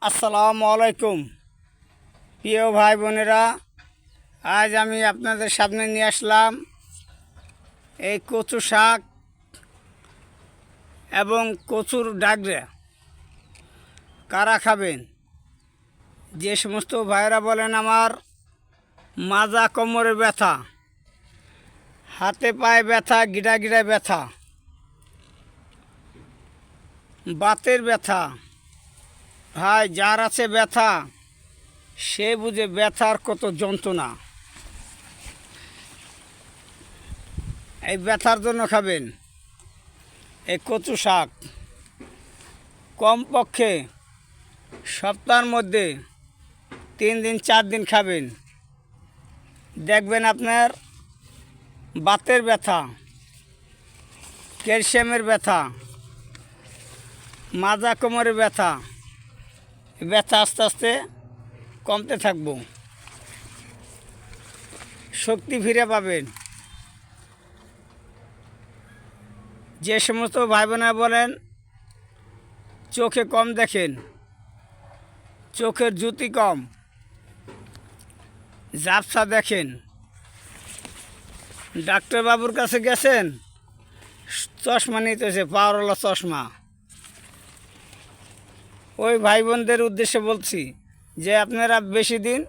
আসসালামু আলাইকুম প্রিয় ভাই বোনেরা, আজ আমি আপনাদের সামনে নিয়ে আসলাম এই কচু শাক এবং কচুর ডাগরা কারা খাবেন। যে সমস্ত ভাইরা বলেন আমার মাজা কোমরে ব্যথা, হাতে পায়ে ব্যথা, গিড়া গিড়া ব্যথা, বাতের ব্যথা, ভাই যার আছে ব্যথা সে বুঝে ব্যথার কত যন্ত্রণা। এই ব্যথার জন্য খাবেন এই কচু শাক। কমপক্ষে সপ্তাহের মধ্যে 3 দিন 4 দিন খাবেন, দেখবেন আপনার বাতের ব্যথা, ক্যালসিয়ামের ব্যথা, মাজা কোমরের ব্যথা, ব্যথা আস্তে আস্তে কমতে থাকবো, শক্তি ফিরে পাবেন। যে সমস্ত ভাই বোনেরা বলেন চোখে কম দেখেন, চোখের জ্যোতি কম, ঝাপসা দেখেন, ডাক্তারবাবুর কাছে গেছেন, চশমা নিতেছে, পাওয়ারওয়ালা চশমা। ওই ভাই বোনদের উদ্দেশ্যে বলছি যে আপনারা বেশি দিন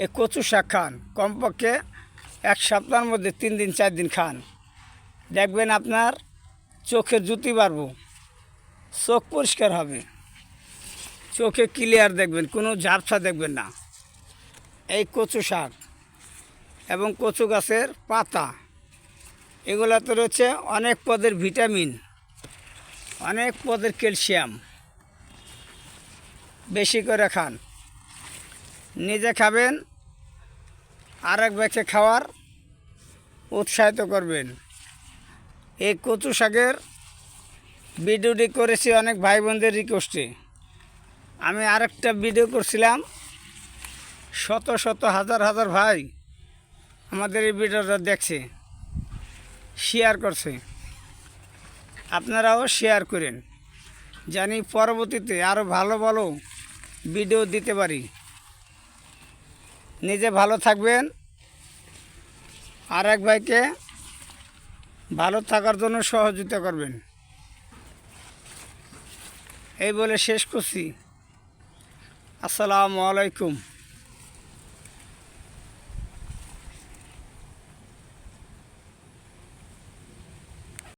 এই কচু শাক খান, কমপক্ষে 1 সপ্তাহের মধ্যে 3 দিন 4 দিন খান, দেখবেন আপনার চোখের জ্যোতি বাড়ব, চোখ পরিষ্কার হবে, চোখে ক্লিয়ার দেখবেন, কোনো ঝাপসা দেখবেন না। এই কচু শাক এবং কচু গাছের পাতা, এগুলোতে রয়েছে অনেক পদের ভিটামিন, অনেক পদের ক্যালসিয়াম। বেশি করে খান, নিজে খাবেন, আরেক ব্যক্তি খাওয়ার উৎসাহিত করবেন। এই কচু শাকের ভিডিওটি করেছি অনেক ভাই বোনদের রিকোয়েস্টে। আমি আরেকটা ভিডিও করছিলাম, শত শত হাজার হাজার ভাই আমাদের এই ভিডিওটা দেখছে, শেয়ার করছে। আপনারাও শেয়ার করেন, জানি পরবর্তীতে আরও ভালো ভালো ভিডিও দিতে পারি। নিজে ভালো থাকবেন, আর এক ভাইকে ভালো থাকার জন্য সহযোগিতা করবেন। এই বলে শেষ করছি। আসসালামু আলাইকুম।